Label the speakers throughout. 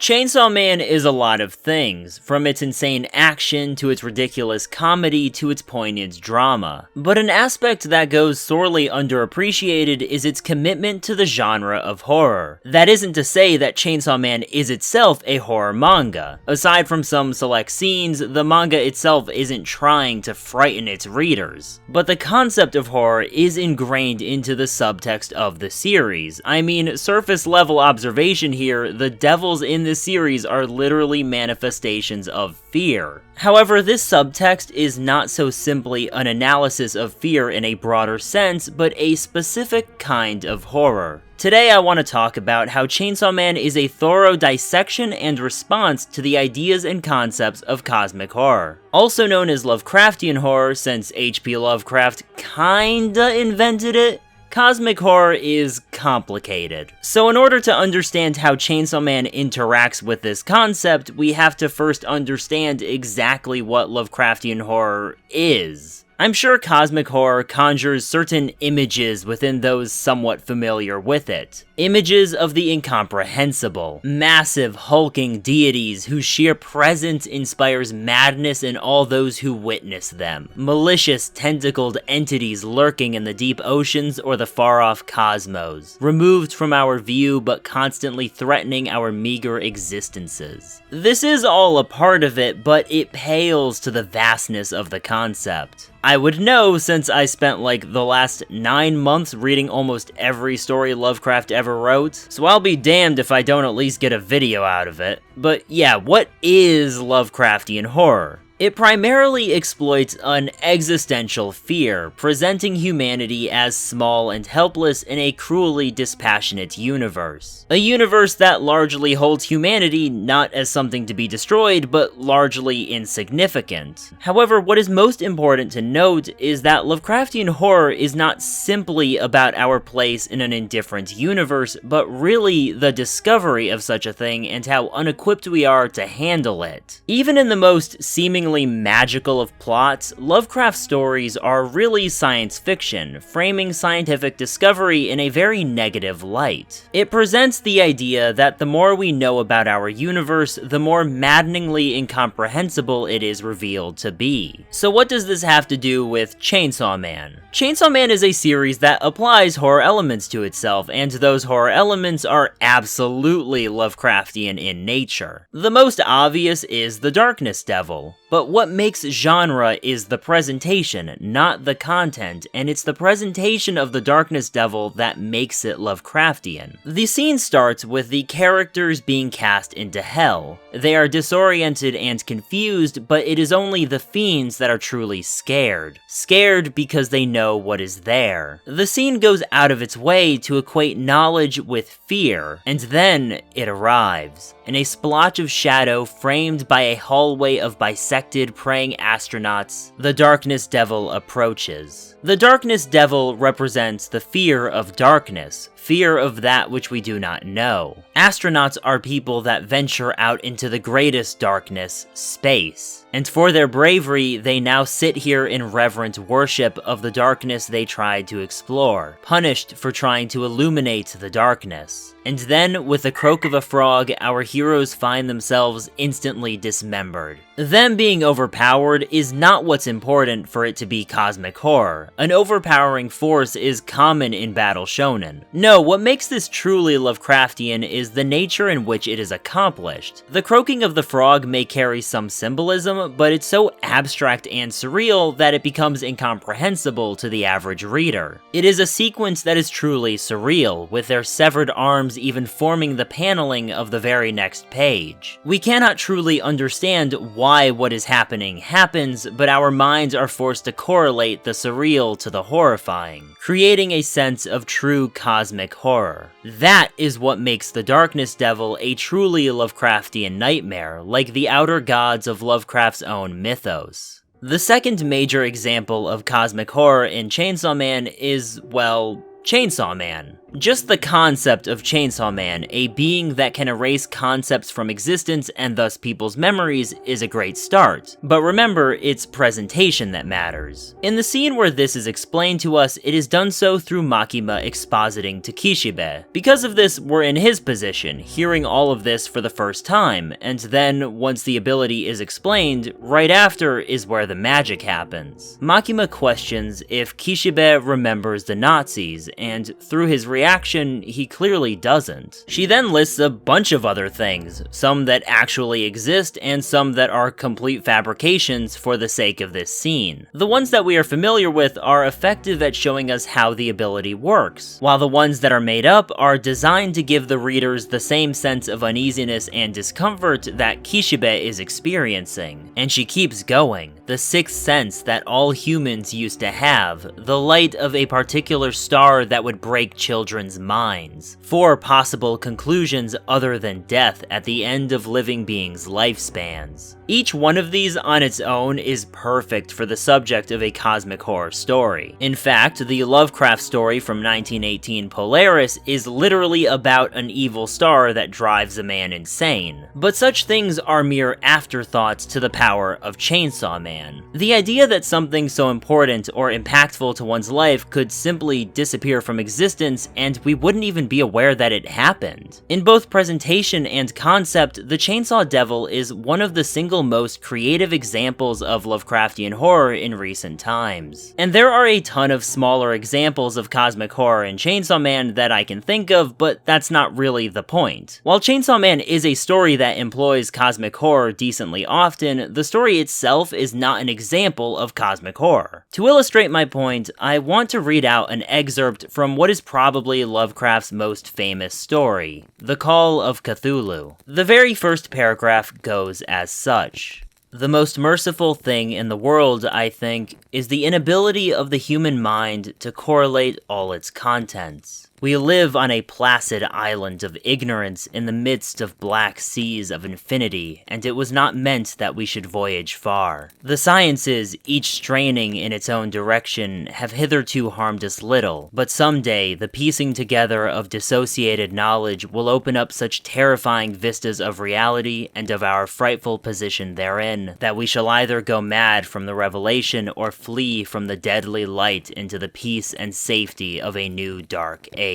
Speaker 1: Chainsaw Man is a lot of things, from its insane action to its ridiculous comedy to its poignant drama. But an aspect that goes sorely underappreciated is its commitment to the genre of horror. That isn't to say that Chainsaw Man is itself a horror manga. Aside from some select scenes, the manga itself isn't trying to frighten its readers. But the concept of horror is ingrained into the subtext of the series. I mean, surface level observation here, the devils in this series are literally manifestations of fear. However, this subtext is not so simply an analysis of fear in a broader sense, but a specific kind of horror. Today I want to talk about how Chainsaw Man is a thorough dissection and response to the ideas and concepts of cosmic horror. Also known as Lovecraftian horror, since H.P. Lovecraft kinda invented it, cosmic horror is complicated. So in order to understand how Chainsaw Man interacts with this concept, we have to first understand exactly what Lovecraftian horror is. I'm sure cosmic horror conjures certain images within those somewhat familiar with it. Images of the incomprehensible, massive hulking deities whose sheer presence inspires madness in all those who witness them. Malicious tentacled entities lurking in the deep oceans or the far-off cosmos, removed from our view but constantly threatening our meager existences. This is all a part of it, but it pales to the vastness of the concept. I would know since I spent like the last 9 months reading almost every story Lovecraft ever wrote, so I'll be damned if I don't at least get a video out of it. But yeah, what is Lovecraftian horror? It primarily exploits an existential fear, presenting humanity as small and helpless in a cruelly dispassionate universe. A universe that largely holds humanity not as something to be destroyed, but largely insignificant. However, what is most important to note is that Lovecraftian horror is not simply about our place in an indifferent universe, but really the discovery of such a thing and how unequipped we are to handle it. Even in the most seemingly magical of plots, Lovecraft stories are really science fiction, framing scientific discovery in a very negative light. It presents the idea that the more we know about our universe, the more maddeningly incomprehensible it is revealed to be. So what does this have to do with Chainsaw Man? Chainsaw Man is a series that applies horror elements to itself, and those horror elements are absolutely Lovecraftian in nature. The most obvious is the Darkness Devil. But what makes genre is the presentation, not the content, and it's the presentation of the Darkness Devil that makes it Lovecraftian. The scene starts with the characters being cast into hell. They are disoriented and confused, but it is only the fiends that are truly scared. Scared because they know what is there. The scene goes out of its way to equate knowledge with fear, and then it arrives. In a splotch of shadow framed by a hallway of bisected praying astronauts, the Darkness Devil approaches. The Darkness Devil represents the fear of darkness, fear of that which we do not know. Astronauts are people that venture out into the greatest darkness, space. And for their bravery, they now sit here in reverent worship of the darkness they tried to explore, punished for trying to illuminate the darkness. And then, with the croak of a frog, our heroes find themselves instantly dismembered. Them being overpowered is not what's important for it to be cosmic horror. An overpowering force is common in battle shonen. No, what makes this truly Lovecraftian is the nature in which it is accomplished. The croaking of the frog may carry some symbolism, but it's so abstract and surreal that it becomes incomprehensible to the average reader. It is a sequence that is truly surreal, with their severed arms even forming the paneling of the very next page. We cannot truly understand why what is happening happens, but our minds are forced to correlate the surreal to the horrifying, creating a sense of true cosmic horror. That is what makes the Darkness Devil a truly Lovecraftian nightmare, like the outer gods of Lovecraft's own mythos. The second major example of cosmic horror in Chainsaw Man is, well, Chainsaw Man. Just the concept of Chainsaw Man, a being that can erase concepts from existence and thus people's memories, is a great start. But remember, it's presentation that matters. In the scene where this is explained to us, it is done so through Makima expositing to Kishibe. Because of this, we're in his position, hearing all of this for the first time, and then, once the ability is explained, right after is where the magic happens. Makima questions if Kishibe remembers the Nazis, and through his reaction, he clearly doesn't. She then lists a bunch of other things, some that actually exist and some that are complete fabrications for the sake of this scene. The ones that we are familiar with are effective at showing us how the ability works, while the ones that are made up are designed to give the readers the same sense of uneasiness and discomfort that Kishibe is experiencing. And she keeps going. The sixth sense that all humans used to have, the light of a particular star that would break children's minds. 4 possible conclusions other than death at the end of living beings' lifespans. Each one of these on its own is perfect for the subject of a cosmic horror story. In fact, the Lovecraft story from 1918 Polaris is literally about an evil star that drives a man insane. But such things are mere afterthoughts to the power of Chainsaw Man. The idea that something so important or impactful to one's life could simply disappear from existence and we wouldn't even be aware that it happened. In both presentation and concept, the Chainsaw Devil is one of the single most creative examples of Lovecraftian horror in recent times. And there are a ton of smaller examples of cosmic horror in Chainsaw Man that I can think of, but that's not really the point. While Chainsaw Man is a story that employs cosmic horror decently often, the story itself is not an example of cosmic horror. To illustrate my point, I want to read out an excerpt from what is probably Lovecraft's most famous story, The Call of Cthulhu. The very first paragraph goes as such. The most merciful thing in the world, I think, is the inability of the human mind to correlate all its contents. We live on a placid island of ignorance in the midst of black seas of infinity, and it was not meant that we should voyage far. The sciences, each straining in its own direction, have hitherto harmed us little, but someday the piecing together of dissociated knowledge will open up such terrifying vistas of reality and of our frightful position therein, that we shall either go mad from the revelation or flee from the deadly light into the peace and safety of a new dark age.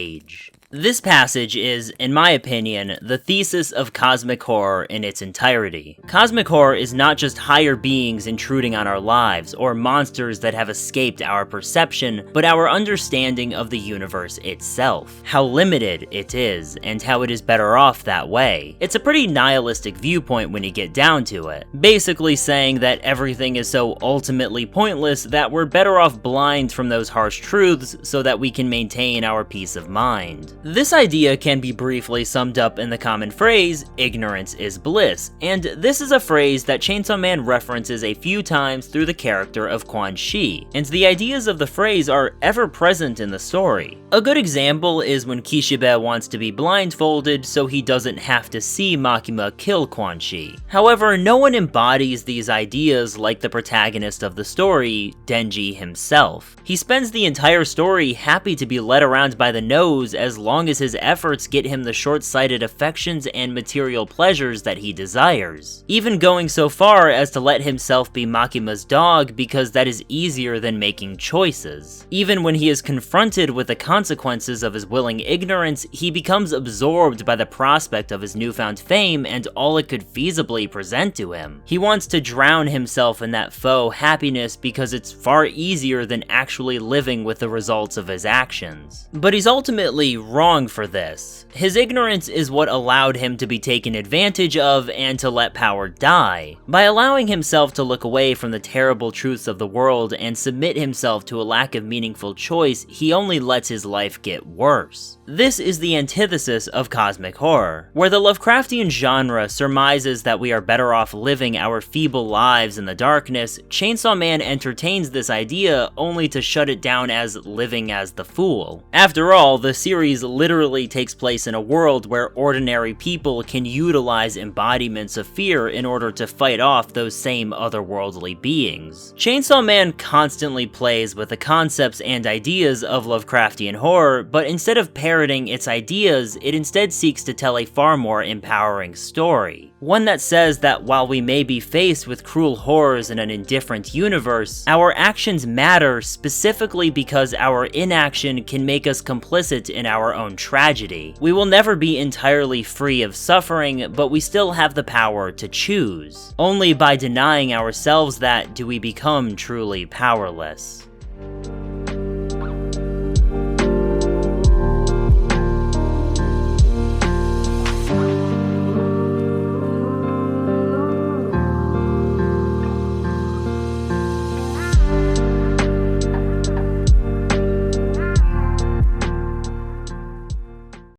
Speaker 1: This passage is, in my opinion, the thesis of cosmic horror in its entirety. Cosmic horror is not just higher beings intruding on our lives, or monsters that have escaped our perception, but our understanding of the universe itself. How limited it is, and how it is better off that way. It's a pretty nihilistic viewpoint when you get down to it. Basically saying that everything is so ultimately pointless that we're better off blind from those harsh truths so that we can maintain our peace of mind. This idea can be briefly summed up in the common phrase, ignorance is bliss, and this is a phrase that Chainsaw Man references a few times through the character of Quan Chi, and the ideas of the phrase are ever present in the story. A good example is when Kishibe wants to be blindfolded so he doesn't have to see Makima kill Quan Chi. However, no one embodies these ideas like the protagonist of the story, Denji himself. He spends the entire story happy to be led around by the nose as long as his efforts get him the short-sighted affections and material pleasures that he desires, even going so far as to let himself be Makima's dog because that is easier than making choices. Even when he is confronted with the consequences of his willing ignorance, he becomes absorbed by the prospect of his newfound fame and all it could feasibly present to him. He wants to drown himself in that faux happiness because it's far easier than actually living with the results of his actions. But he's ultimately wrong for this. His ignorance is what allowed him to be taken advantage of and to let power die. By allowing himself to look away from the terrible truths of the world and submit himself to a lack of meaningful choice, he only lets his life get worse. This is the antithesis of cosmic horror, where the Lovecraftian genre surmises that we are better off living our feeble lives in the darkness. Chainsaw Man entertains this idea only to shut it down as living as the fool. After all, the series literally takes place in a world where ordinary people can utilize embodiments of fear in order to fight off those same otherworldly beings. Chainsaw Man constantly plays with the concepts and ideas of Lovecraftian horror, but instead of parroting its ideas, it instead seeks to tell a far more empowering story. One that says that while we may be faced with cruel horrors in an indifferent universe, our actions matter specifically because our inaction can make us complicit in our own tragedy. We will never be entirely free of suffering, but we still have the power to choose. Only by denying ourselves that do we become truly powerless.